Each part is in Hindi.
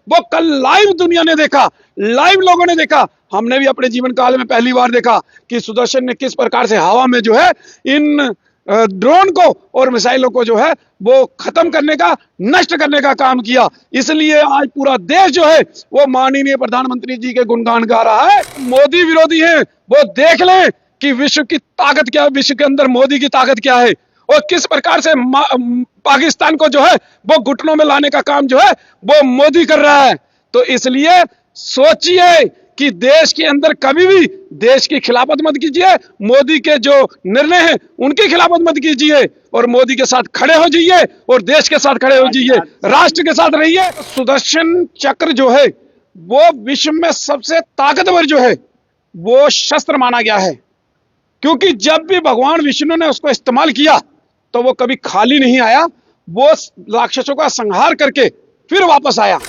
वो कल लाइव दुनिया ने देखा, लाइव लोगों ने देखा। हमने भी अपने जीवन काल में पहली बार देखा कि सुदर्शन ने किस प्रकार से हवा में जो है इन ड्रोन को और मिसाइलों को जो है वो खत्म करने का, नष्ट करने का काम किया। इसलिए आज पूरा देश जो है वो माननीय प्रधानमंत्री जी के गुणगान गा रहा है। मोदी विरोधी हैं, वो देख लें कि विश्व की ताकत क्या है, विश्व के अंदर मोदी की ताकत क्या है और किस प्रकार से पाकिस्तान को जो है वो घुटनों में लाने का काम जो है वो मोदी कर रहा है। तो इसलिए सोचिए कि देश के अंदर कभी भी देश की खिलाफत मत कीजिए, मोदी के जो निर्णय हैं उनकी खिलाफत मत कीजिए और मोदी के साथ खड़े हो जाइए और देश के साथ खड़े हो जाइए, राष्ट्र के साथ रहिए। सुदर्शन चक्र जो है वो विश्व में सबसे ताकतवर जो है वो शस्त्र माना गया है, क्योंकि जब भी भगवान विष्णु ने उसको इस्तेमाल किया तो वो कभी खाली नहीं आया, वो राक्षसों का संहार करके फिर वापस आया।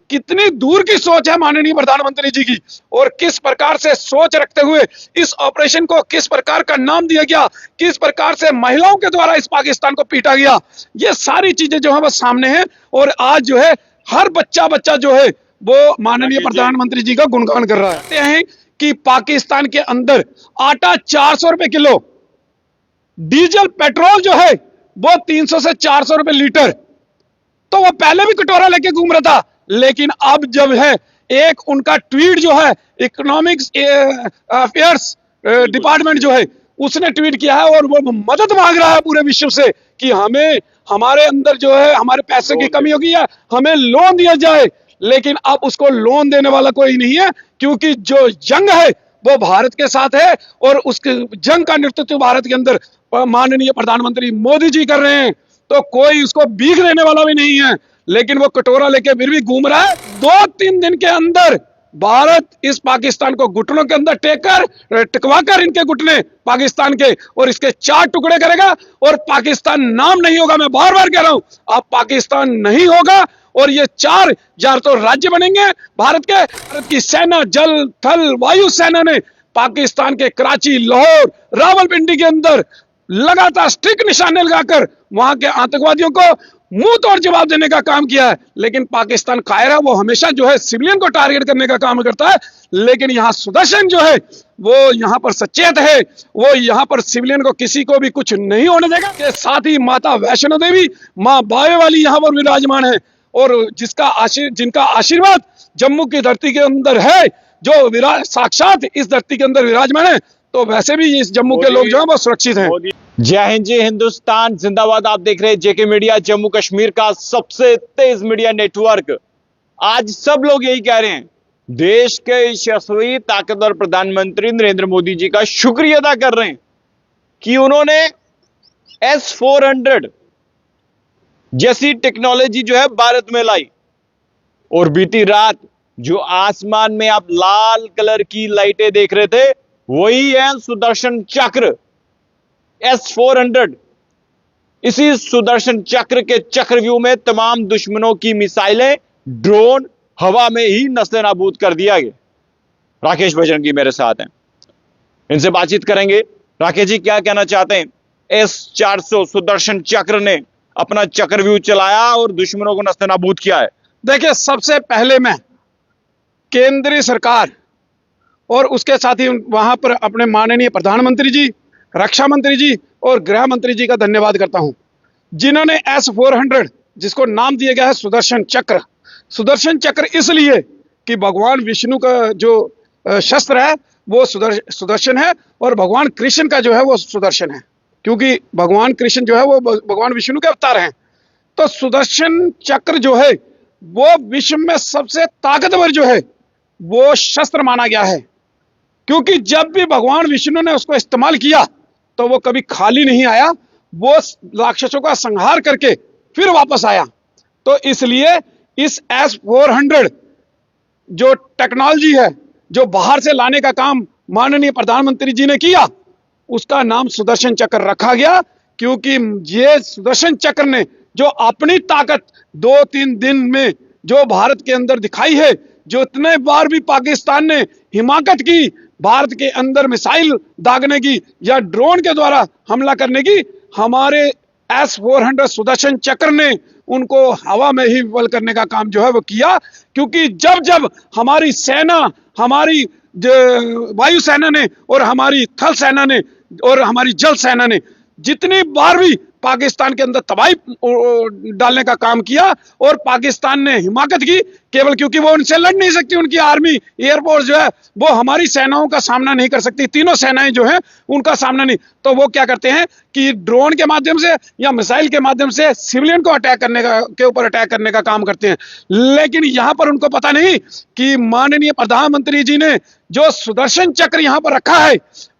कितनी दूर की सोच है माननीय प्रधानमंत्री जी की और किस प्रकार से सोच रखते हुए इस ऑपरेशन को किस प्रकार का नाम दिया गया, किस प्रकार से महिलाओं के द्वारा इस पाकिस्तान को पीटा गया, ये सारी चीजें जो है वो सामने हैं। और आज जो है हर बच्चा जो है वो माननीय प्रधानमंत्री जी का गुणगान कर रहा है। कहते हैं कि पाकिस्तान के अंदर आटा 400 रुपए किलो, डीजल पेट्रोल जो है वो 300 से 400 रुपए लीटर, तो वो पहले भी कटोरा लेके घूम रहा था। लेकिन अब जब है एक उनका ट्वीट जो है इकोनॉमिक्स अफेयर्स डिपार्टमेंट जो है उसने ट्वीट किया है और वो मदद मांग रहा है पूरे विश्व से कि हमें, हमारे अंदर जो है हमारे पैसे की कमी हो गई है, हमें लोन दिया जाए। लेकिन अब उसको लोन देने वाला कोई नहीं है, क्योंकि जो जंग है वो भारत के साथ है और उसके जंग का नेतृत्व भारत के अंदर माननीय प्रधानमंत्री मोदी जी कर रहे हैं। तो कोई उसको भीख देने वाला भी नहीं है, लेकिन वो कटोरा लेके फिर भी घूम रहा है। 2-3 दिन के अंदर भारत इस पाकिस्तान को घुटनों के अंदर टिकवाकर इनके घुटने पाकिस्तान के और इसके 4 टुकड़े करेगा और पाकिस्तान नाम नहीं होगा। मैं बार बार कह रहा हूं, अब पाकिस्तान नहीं होगा और ये 4 तो राज्य बनेंगे भारत के। भारत की सेना, जल, थल, वायु सेना ने पाकिस्तान के कराची, लाहौर, रावलपिंडी के अंदर लगातार स्ट्रिक्ट निशाने लगाकर वहां के आतंकवादियों को मुंह तोड़ जवाब देने का काम किया है। लेकिन पाकिस्तान कायर है, वो हमेशा जो है सिविलियन को टारगेट करने का काम करता है। लेकिन यहाँ सुदर्शन जो है वो यहाँ पर सचेत है, वो यहाँ पर सिविलियन को किसी को भी कुछ नहीं होने देगा। के साथ ही माता वैष्णो देवी, माँ बावे वाली यहाँ पर विराजमान है और जिनका आशीर्वाद जम्मू की धरती के अंदर है, जो साक्षात इस धरती के अंदर विराजमान है, तो वैसे भी इस जम्मू के लोग जो है वो सुरक्षित हैं। जय हिंद, जय हिंदुस्तान जिंदाबाद। आप देख रहे हैं जेके मीडिया, जम्मू कश्मीर का सबसे तेज मीडिया नेटवर्क। आज सब लोग यही कह रहे हैं, देश के यशस्वी ताकतवर प्रधानमंत्री नरेंद्र मोदी जी का शुक्रिया अदा कर रहे हैं कि उन्होंने S-400 जैसी टेक्नोलॉजी जो है भारत में लाई। और बीती रात जो आसमान में आप लाल कलर की लाइटें देख रहे थे, वही है सुदर्शन चक्र S-400। इसी सुदर्शन चक्र के चक्रव्यूह में तमाम दुश्मनों की मिसाइलें, ड्रोन हवा में ही नस्ल नाबूद कर दिया गया। राकेश बजरंगी मेरे साथ हैं, इनसे बातचीत करेंगे। राकेश जी, क्या कहना चाहते हैं? S-400 सुदर्शन चक्र ने अपना चक्रव्यूह चलाया और दुश्मनों को नस्ल नाबूद किया है। देखिए, सबसे पहले मैं केंद्रीय सरकार और उसके साथ ही वहां पर अपने माननीय प्रधानमंत्री जी, रक्षा मंत्री जी और गृह मंत्री जी का धन्यवाद करता हूं, जिन्होंने S-400 जिसको नाम दिया गया है सुदर्शन चक्र। सुदर्शन चक्र इसलिए कि भगवान विष्णु का जो शस्त्र है वो सुदर्शन है और भगवान कृष्ण का जो है वो सुदर्शन है, क्योंकि भगवान कृष्ण जो है वो भगवान विष्णु के अवतार हैं। तो सुदर्शन चक्र जो है वो विश्व में सबसे ताकतवर जो है वो शस्त्र माना गया है, क्योंकि जब भी भगवान विष्णु ने उसको इस्तेमाल किया तो वो कभी खाली नहीं आया, वो राक्षसों का संहार करके फिर वापस आया। तो इसलिए इस S-400 जो टेक्नोलॉजी है, जो बाहर से लाने का काम माननीय प्रधानमंत्री जी ने किया, उसका नाम सुदर्शन चक्र रखा गया, क्योंकि ये सुदर्शन चक्र ने जो अपनी ताकत 2-3 दिन में जो भारत के अंदर दिखाई है, जो इतने बार भी पाकिस्तान ने हिमाकत की भारत के अंदर मिसाइल दागने की या ड्रोन के द्वारा हमला करने की, हमारे S-400 सुदर्शन चक्र ने उनको हवा में ही विफल करने का काम जो है वो किया। क्योंकि जब जब हमारी सेना, हमारी वायुसेना ने और हमारी थल सेना ने और हमारी जल सेना ने जितनी बार भी पाकिस्तान के अंदर तबाही डालने का काम किया और पाकिस्तान ने हिमाकत की, केवल क्योंकि वो उनसे लड़ नहीं सकती, उनकी आर्मी एयरफोर्स जो है वो हमारी सेनाओं का सामना नहीं कर सकती, तीनों सेनाएं जो हैं उनका सामना नहीं, तो वो क्या करते हैं कि ड्रोन के माध्यम से या मिसाइल के माध्यम से सिविलियन को अटैक करने का के ऊपर अटैक करने का काम करते हैं। लेकिन यहां पर उनको पता नहीं कि माननीय प्रधानमंत्री जी ने जो सुदर्शन चक्र यहां पर रखा है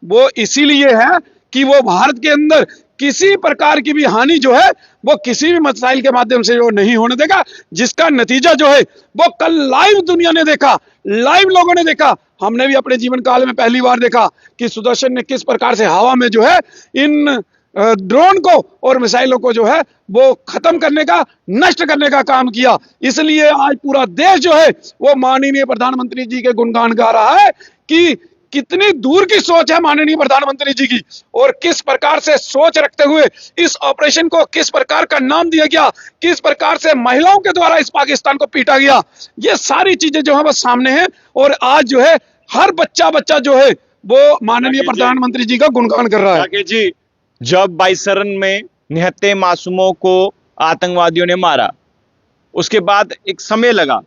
वो इसीलिए है कि वो भारत के अंदर किसी प्रकार की भी हानि जो है वो किसी भी मिसाइल के माध्यम से जो नहीं होने देगा, जिसका नतीजा जो है वो कल लाइव दुनिया ने देखा, लाइव लोगों ने देखा। हमने भी अपने जीवन काल में पहली बार देखा कि सुदर्शन ने किस प्रकार से हवा में जो है इन ड्रोन को और मिसाइलों को जो है वो खत्म करने का, नष्ट करने का काम किया। इसलिए आज पूरा देश जो है वो माननीय प्रधानमंत्री जी के गुणगान गा रहा है कि कितनी दूर की सोच है माननीय प्रधानमंत्री जी की, और किस प्रकार से सोच रखते हुए इस ऑपरेशन को किस प्रकार का नाम दिया गया, किस प्रकार से महिलाओं के द्वारा इस पाकिस्तान को पीटा गया, ये सारी चीजें जो है वो सामने हैं। और आज जो है हर बच्चा जो है वो माननीय प्रधानमंत्री जी का गुणगान कर रहा है। जी, जब बाइसरन में निहत्थे मासूमों को आतंकवादियों ने मारा, उसके बाद एक समय लगा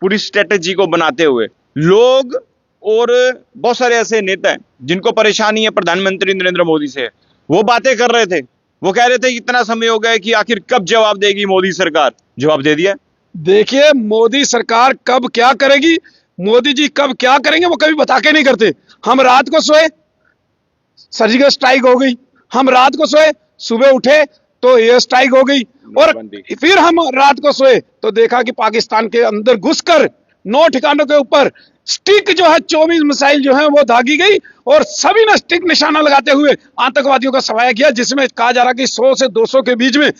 पूरी स्ट्रेटेजी को बनाते हुए, लोग और बहुत सारे ऐसे नेता हैं जिनको परेशानी है प्रधानमंत्री नरेंद्र मोदी से, वो बातें कर रहे थे, वो कह रहे थे इतना समय हो गया कि आखिर कब जवाब देगी मोदी सरकार। जवाब दे दिया। देखिए मोदी सरकार कब क्या करेगी, मोदी जी कब क्या करेंगे वो कभी बता के नहीं करते। हम रात को सोए, सर्जिकल स्ट्राइक हो गई, हम रात को सोए, सुबह उठे तो एयर स्ट्राइक हो गई, और फिर हम रात को सोए तो देखा कि पाकिस्तान के अंदर घुसकर 9 ठिकानों के ऊपर स्टिक जो है 24 मिसाइल जो है वो दागी गई, और सभी ने स्टिक निशाना लगाते हुए आतंकवादियों का सफाया किया, जिसमें कहा जा रहा कि 100 से 200 के बीच में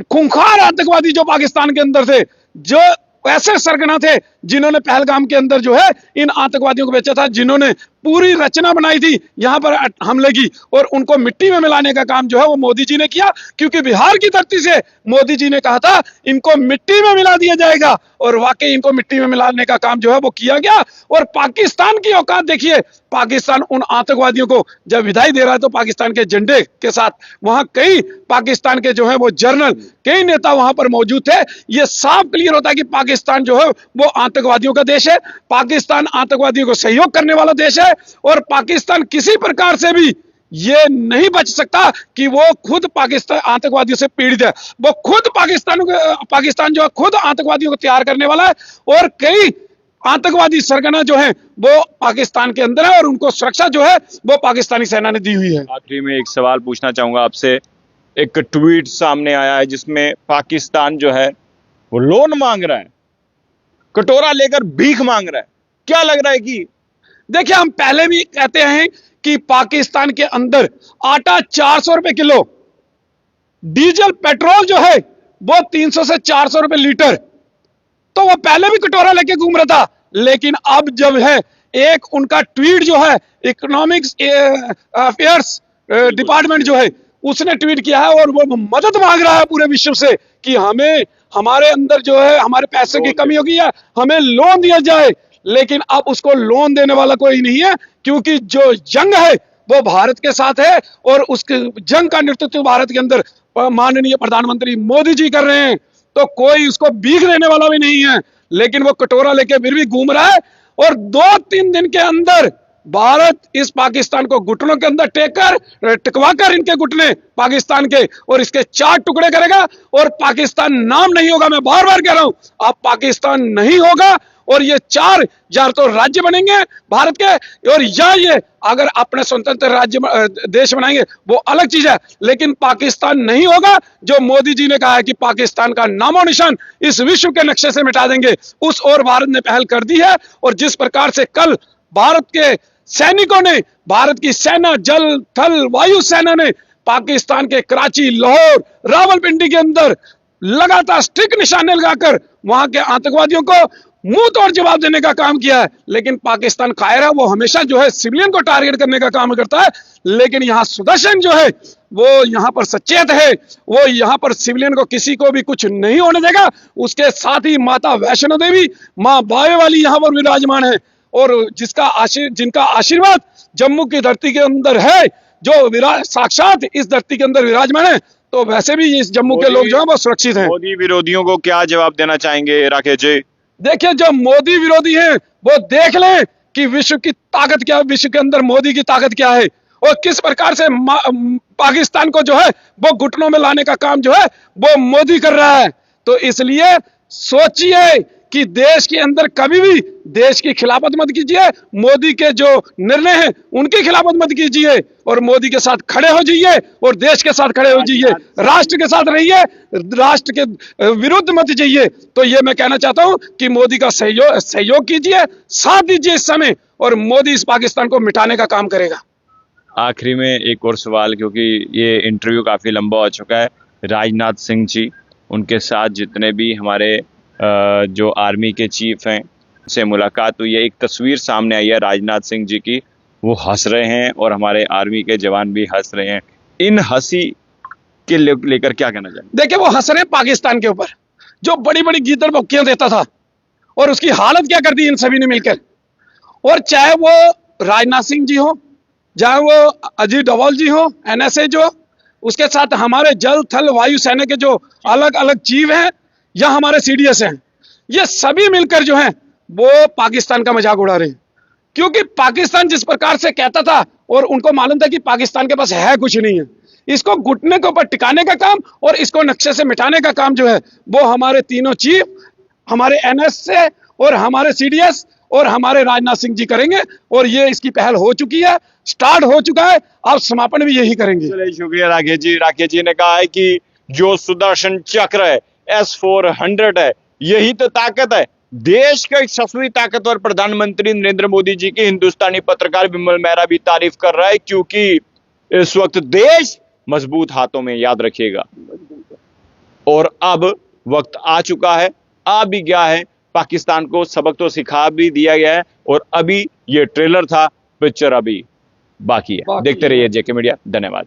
खूंखार आतंकवादी जो पाकिस्तान के अंदर थे, जो ऐसे सरगना थे जिन्होंने पहलगाम के अंदर जो है इन आतंकवादियों को बेचा था, जिन्होंने पूरी रचना बनाई थी यहां पर हमले की, और उनको मिट्टी में मिलाने का काम जो है वो मोदी जी ने किया। क्योंकि बिहार की धरती से मोदी जी ने कहा था इनको मिट्टी में मिला दिया जाएगा, और वाकई इनको मिट्टी में मिलाने का काम जो है वो किया गया। और पाकिस्तान की औकात देखिए, पाकिस्तान उन आतंकवादियों को जब विदाई दे रहा है तो पाकिस्तान के झंडे के साथ वहां कई पाकिस्तान के जो है वो जनरल, कई नेता वहां पर मौजूद थे। ये साफ क्लियर होता है कि पाकिस्तान जो है वो आतंकवादियों का देश है, पाकिस्तान आतंकवादियों को सहयोग करने वाला देश है, और पाकिस्तान किसी प्रकार से भी ये नहीं बच सकता कि वो खुद पाकिस्तान आतंकवादियों से पीड़ित है। वो खुद पाकिस्तान जो है खुद आतंकवादियों को तैयार करने वाला है, और कई आतंकवादी सरगना जो है वो पाकिस्तान के अंदर है, और उनको सुरक्षा जो है वो पाकिस्तानी सेना ने दी हुई है। आखिरी में एक सवाल पूछना चाहूंगा आपसे। एक ट्वीट सामने आया है जिसमें पाकिस्तान जो है वो लोन मांग रहा है, कटोरा लेकर भीख मांग रहा है। क्या लग रहा है कि देखिए, हम पहले भी कहते हैं कि पाकिस्तान के अंदर आटा 400 रुपए किलो, डीजल पेट्रोल जो है वो 300 से 400 रुपए लीटर, तो वो पहले भी कटोरा लेके घूम रहा था। लेकिन अब जब है एक उनका ट्वीट जो है इकोनॉमिक्स अफेयर्स डिपार्टमेंट जो है उसने ट्वीट किया है, और वो मदद मांग रहा है पूरे विश्व से कि हमें, हमारे अंदर जो है हमारे पैसे की कमी हो गई है, हमें लोन दिया जाए। लेकिन अब उसको लोन देने वाला कोई नहीं है, क्योंकि जो जंग है वो भारत के साथ है, और उसके जंग का नेतृत्व भारत के अंदर माननीय प्रधानमंत्री मोदी जी कर रहे हैं, तो कोई उसको भीख देने वाला भी नहीं है। लेकिन वो कटोरा लेके फिर भी घूम रहा है, और 2-3 दिन के अंदर भारत इस पाकिस्तान को घुटनों के अंदर टिकवाकर इनके घुटने पाकिस्तान के, और इसके 4 टुकड़े करेगा, और पाकिस्तान नाम नहीं होगा। मैं बार बार कह रहा हूं, अब पाकिस्तान नहीं होगा, और ये 4 या तो राज्य बनेंगे भारत के, और या ये अगर अपने स्वतंत्र राज्य देश बनाएंगे वो अलग चीज है, लेकिन पाकिस्तान नहीं होगा। जो मोदी जी ने कहा है कि पाकिस्तान का नामो निशान इस विश्व के नक्शे से मिटा देंगे, उस ओर भारत ने पहल कर दी है। और जिस प्रकार से कल भारत के सैनिकों ने, भारत की सेना, जल थल वायु सेना ने पाकिस्तान के कराची, लाहौर, रावलपिंडी के अंदर लगातार स्टिक निशाने लगाकर वहां के आतंकवादियों को मुंह तोड़ जवाब देने का काम किया है। लेकिन पाकिस्तान कायर है, वो हमेशा जो है सिविलियन को टारगेट करने का काम करता है। लेकिन यहाँ सुदर्शन जो है वो यहाँ पर सचेत है, वो यहाँ पर सिविलियन को किसी को भी कुछ नहीं होने देगा। उसके साथ ही माता वैष्णो देवी, माँ बावे वाली यहाँ पर विराजमान है, और जिनका आशीर्वाद जम्मू की धरती के अंदर है, जो साक्षात इस धरती के अंदर विराजमान है, तो वैसे भी इस जम्मू के लोग जो है वो सुरक्षित हैं। मोदी विरोधियों को क्या जवाब देना चाहेंगे राकेश जी? देखिए, जो मोदी विरोधी हैं वो देख लें कि विश्व की ताकत क्या है, विश्व के अंदर मोदी की ताकत क्या है, और किस प्रकार से पाकिस्तान को जो है वो घुटनों में लाने का काम जो है वो मोदी कर रहा है। तो इसलिए सोचिए कि देश के अंदर कभी भी देश की खिलाफत मत कीजिए, मोदी के जो निर्णय हैं उनकी खिलाफत मत कीजिए, और मोदी के साथ खड़े हो जाइए और देश के साथ खड़े हो जाइए, राष्ट्र के साथ रहिए, राष्ट्र के विरुद्ध मत जाइए। तो ये मैं कहना चाहता हूं कि मोदी का सहयोग कीजिए, साथ दीजिए इस समय, और मोदी इस पाकिस्तान को मिटाने का काम करेगा। आखिरी में एक और सवाल, क्योंकि ये इंटरव्यू काफी लंबा हो चुका है। राजनाथ सिंह जी, उनके साथ जितने भी हमारे जो आर्मी के चीफ हैं से मुलाकात हुई है, एक तस्वीर सामने आई है राजनाथ सिंह जी की, वो हंस रहे हैं और हमारे आर्मी के जवान भी हंस रहे हैं। इन हंसी के लेकर क्या कहना चाहेंगे? देखिए, वो हंस रहे पाकिस्तान के ऊपर, जो बड़ी बड़ी गीदड़ बक्कियां देता था, और उसकी हालत क्या कर दी इन सभी ने मिलकर। और चाहे वो राजनाथ सिंह जी हो, चाहे वो अजीत डोभाल जी हो, एनएसए जो, उसके साथ हमारे जल थल वायु सेना के जो अलग अलग चीफ हैं, या हमारे सीडीएस हैं, ये सभी मिलकर जो हैं वो पाकिस्तान का मजाक उड़ा रहे हैं। क्योंकि पाकिस्तान जिस प्रकार से कहता था, और उनको मालूम था कि पाकिस्तान के पास है कुछ नहीं है, इसको घुटने के ऊपर टिकाने का काम और इसको नक्शे से मिटाने का काम जो है वो हमारे तीनों चीफ, हमारे एनएसए और हमारे सीडीएस और हमारे राजनाथ सिंह जी करेंगे। और ये इसकी पहल हो चुकी है, स्टार्ट हो चुका है, अब समापन भी यही करेंगे। चलिए, शुक्रिया राकेश जी। राकेश जी ने कहा है कि जो सुदर्शन चक्र है, S-400 है, यही तो ताकत है। देश का एक सबसे ताकतवर प्रधानमंत्री नरेंद्र मोदी जी की हिंदुस्तानी पत्रकार विमल मेहरा भी तारीफ कर रहा है, क्योंकि इस वक्त देश मजबूत हाथों में, याद रखिएगा। और अब वक्त आ चुका है, आ भी गया है, पाकिस्तान को सबक तो सिखा भी दिया गया है, और अभी ये ट्रेलर था, पिक्चर अभी बाकी है। देखते रहिए जेके मीडिया। धन्यवाद।